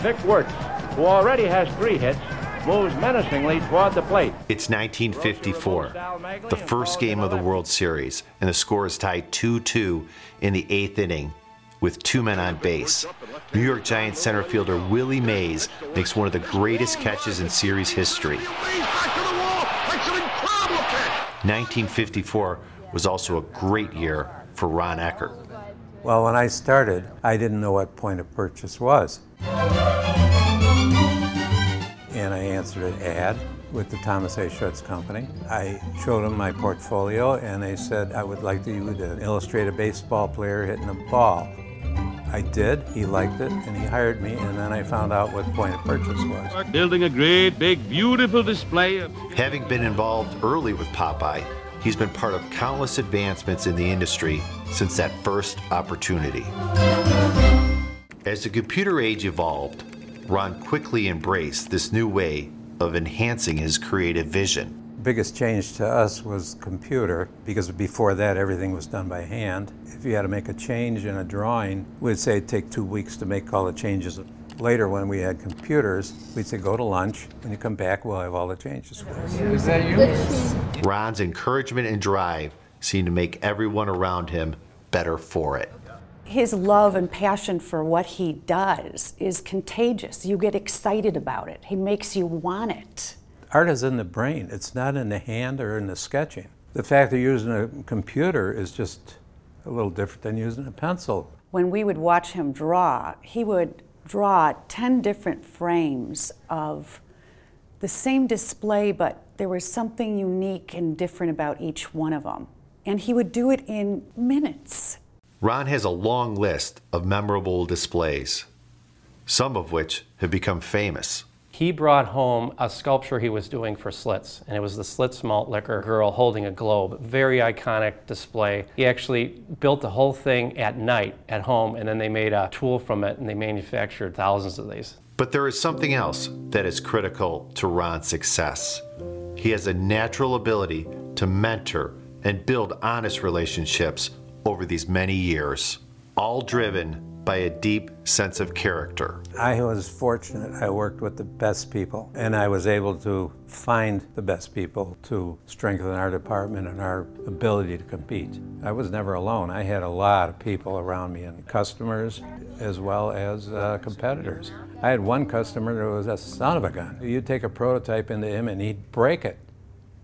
Vic Wirtz, who already has 3 hits, moves menacingly toward the plate. It's 1954, the first game of the World Series, and the score is tied 2-2 in the 8th inning with 2 men on base. New York Giants center fielder Willie Mays makes one of the greatest catches in series history. 1954 was also a great year for Ron Eckert. Well, when I started, I didn't know what point of purchase was. And I answered an ad with the Thomas A Schutz Company. I showed them my portfolio and they said, I would like you to illustrate a baseball player hitting a ball. I did, he liked it, and he hired me, and then I found out what point of purchase was. Building a great, big, beautiful display. Having been involved early with POPAI, he's been part of countless advancements in the industry since that first opportunity. As the computer age evolved, Ron quickly embraced this new way of enhancing his creative vision. Biggest change to us was computer, because before that everything was done by hand. If you had to make a change in a drawing, we'd say it'd take 2 weeks to make all the changes. Later, when we had computers, we'd say go to lunch. When you come back, we'll have all the changes for you. Is that you? Ron's encouragement and drive seemed to make everyone around him better for it. His love and passion for what he does is contagious. You get excited about it. He makes you want it. Art is in the brain. It's not in the hand or in the sketching. The fact of using a computer is just a little different than using a pencil. When we would watch him draw, he would draw 10 different frames of the same display, but there was something unique and different about each one of them. And he would do it in minutes. Ron has a long list of memorable displays, some of which have become famous. He brought home a sculpture he was doing for Slits, and it was the Slits malt liquor girl holding a globe. Very iconic display. He actually built the whole thing at night at home, and then they made a tool from it, and they manufactured thousands of these. But there is something else that is critical to Ron's success. He has a natural ability to mentor and build honest relationships over these many years, all driven by a deep sense of character. I was fortunate. I worked with the best people, and I was able to find the best people to strengthen our department and our ability to compete. I was never alone. I had a lot of people around me, and customers as well as competitors. I had one customer that was a son of a gun. You'd take a prototype into him and he'd break it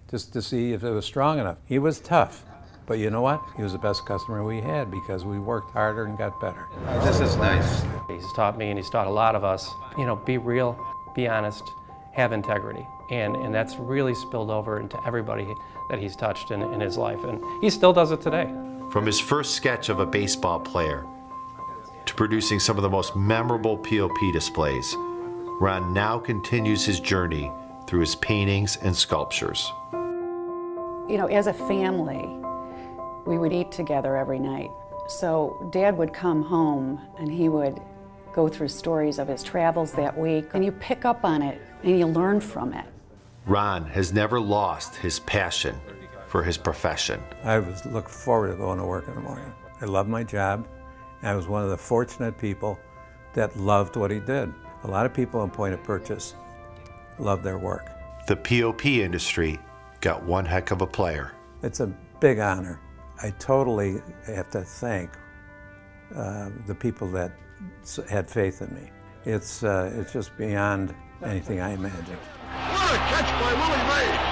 just to see if it was strong enough. He was tough. But you know what? He was the best customer we had because we worked harder and got better. This is nice. He's taught me and he's taught a lot of us, you know, be real, be honest, have integrity. And that's really spilled over into everybody that he's touched in his life. And he still does it today. From his first sketch of a baseball player to producing some of the most memorable P.O.P. displays, Ron now continues his journey through his paintings and sculptures. You know, as a family, we would eat together every night. So Dad would come home and he would go through stories of his travels that week, and you pick up on it and you learn from it. Ron has never lost his passion for his profession. I look forward to going to work in the morning. I love my job. I was one of the fortunate people that loved what he did. A lot of people in point of purchase love their work. The P.O.P. industry got one heck of a player. It's a big honor. I totally have to thank the people that had faith in me. It's just beyond anything I imagined. What a catch by Willie Mays!